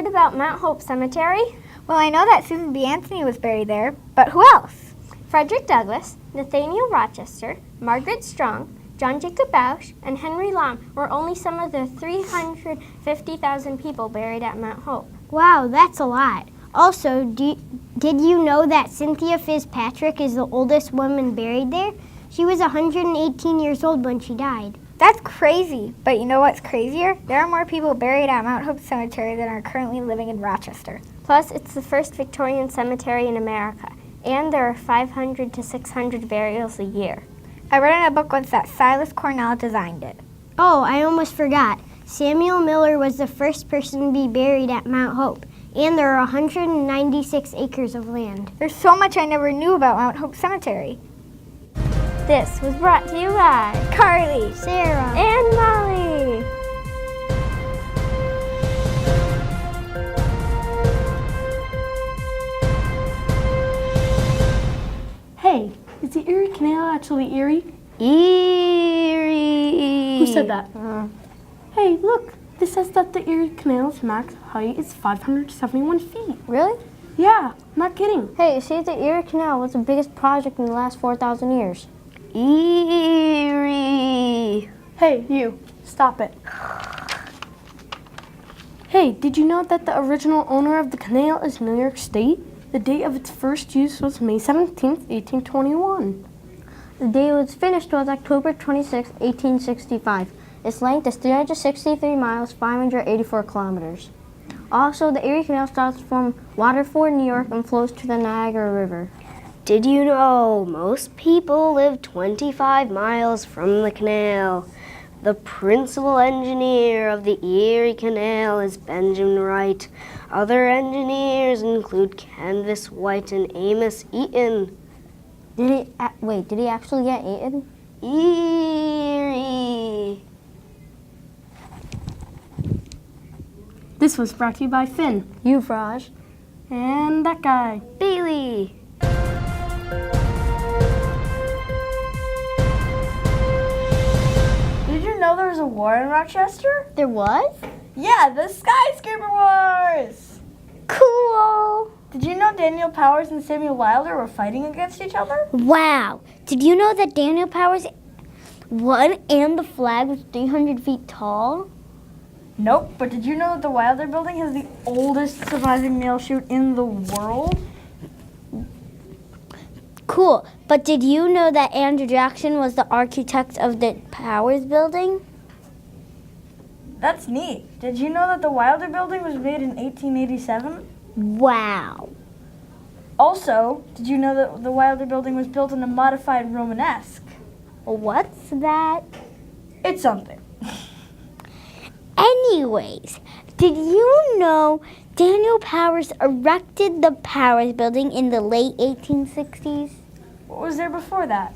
heard about Mount Hope Cemetery? Well, I know that Susan B. Anthony was buried there, but who else? Frederick Douglass, Nathaniel Rochester, Margaret Strong, John Jacob Ashe, and Henry Lam were only some of the 350,000 people buried at Mount Hope. Wow, that's a lot. Also, did you know that Cynthia Fitzpatrick is the oldest woman buried there? She was 118 years old when she died. That's crazy. But you know what's crazier? There are more people buried at Mount Hope Cemetery than are currently living in Rochester. Plus, it's the first Victorian cemetery in America, and there are 500 to 600 burials a year. I read in a book once that Silas Cornell designed it. Oh, I almost forgot. Samuel Miller was the first person to be buried at Mount Hope, and there are 196 acres of land. There's so much I never knew about Mount Hope Cemetery. This was brought to you by Carly, Sarah, and Molly. Hey, is the Erie Canal actually Erie? Erie. Who said that? Hey, look. This says that the Erie Canal's max height is 571 feet. Really? Yeah, I'm not kidding. Hey, see, the Erie Canal was the biggest project in the last 4,000 years. Erie. Hey, you. Stop it. Hey, did you know that the original owner of the canal is New York State? The date of its first use was May 17th, 1821. The day it was finished was October 26, 1865. Its length is 363 miles, 584 kilometers. Also, the Erie Canal starts from Waterford, New York, and flows to the Niagara River. Did you know most people live 25 miles from the canal? The principal engineer of the Erie Canal is Benjamin Wright. Other engineers include Candace White and Amos Eaton. Did he actually get eaten? Erie. This was brought to you by Finn. You, Fraj. And that guy. Bailey. Did you know there was a war in Rochester? There was? Yeah, the Skyscraper Wars! Cool. Did you know Daniel Powers and Samuel Wilder were fighting against each other? Wow. Did you know that Daniel Powers won and the flag was 300 feet tall? Nope, but did you know that the Wilder Building has the oldest surviving mail chute in the world? Cool. But did you know that Andrew Jackson was the architect of the Powers Building? That's neat. Did you know that the Wilder Building was made in 1887? Wow. Also, did you know that the Wilder Building was built in a modified Romanesque? What's that? It's something. Anyways, did you know Daniel Powers erected the Powers Building in the late 1860s? What was there before that?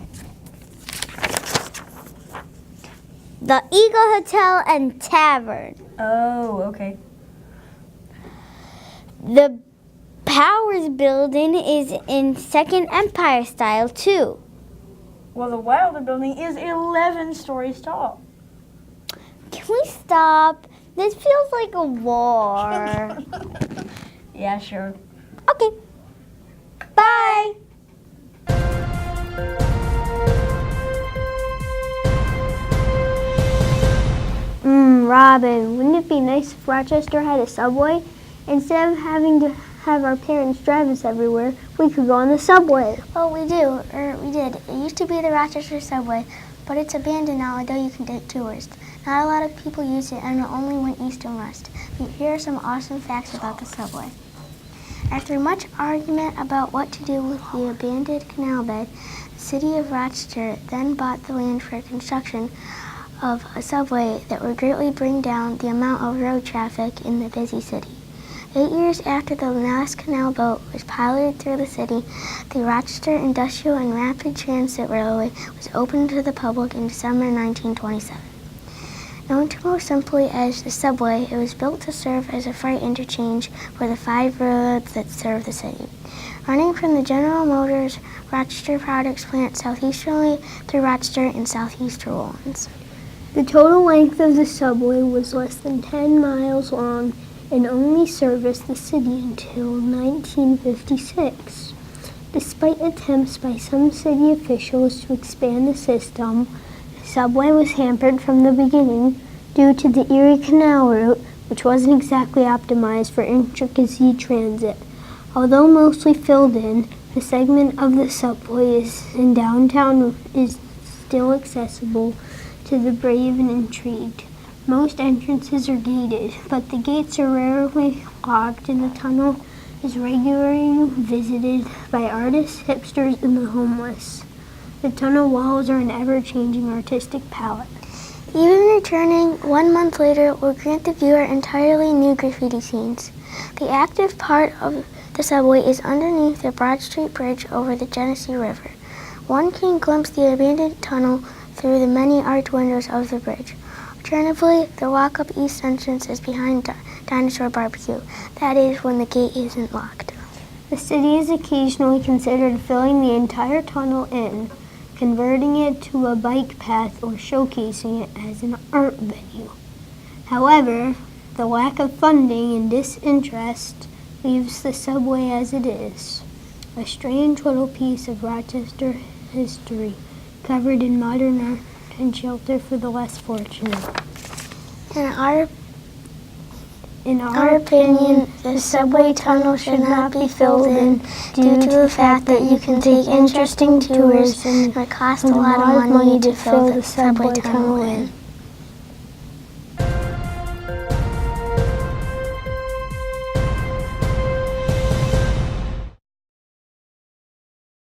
The Eagle Hotel and Tavern. Oh, okay. The Powers Building is in Second Empire style too. Well, the Wilder Building is 11 stories tall. Can we stop? This feels like a war. Yeah, sure. Okay. Bye. Robin, wouldn't it be nice if Rochester had a subway? Instead of having to have our parents drive us everywhere, we could go on the subway. Well, we did. It used to be the Rochester subway, but it's abandoned now, although you can take tours. Not a lot of people use it, and it only went east and west. But here are some awesome facts about the subway. After much argument about what to do with the abandoned canal bed, the city of Rochester then bought the land for construction of a subway that would greatly bring down the amount of road traffic in the busy city. 8 years after the last canal boat was piloted through the city, the Rochester Industrial and Rapid Transit Railway was opened to the public in December 1927. Known to more simply as the subway, it was built to serve as a freight interchange for the 5 railroads that serve the city. Running from the General Motors Rochester Products Plant southeasterly through Rochester and southeast Orleans. The total length of the subway was less than 10 miles long and only serviced the city until 1956. Despite attempts by some city officials to expand the system, the subway was hampered from the beginning due to the Erie Canal route, which wasn't exactly optimized for intricate transit. Although mostly filled in, the segment of the subway in downtown is still accessible to the brave and intrigued. Most entrances are gated, but the gates are rarely locked and the tunnel is regularly visited by artists, hipsters, and the homeless. The tunnel walls are an ever-changing artistic palette. Even returning 1 month later will grant the viewer entirely new graffiti scenes. The active part of the subway is underneath the Broad Street Bridge over the Genesee River. One can glimpse the abandoned tunnel through the many arched windows of the bridge. Alternatively, the walk-up east entrance is behind Dinosaur Barbecue. That is, when the gate isn't locked. The city has occasionally considered filling the entire tunnel in, converting it to a bike path, or showcasing it as an art venue. However, the lack of funding and disinterest leaves the subway as it is, a strange little piece of Rochester history covered in modern art and shelter for the less fortunate. In our opinion, the subway tunnel should not be filled in due to the fact that you can take interesting tours and it costs a lot of money to fill the subway tunnel in.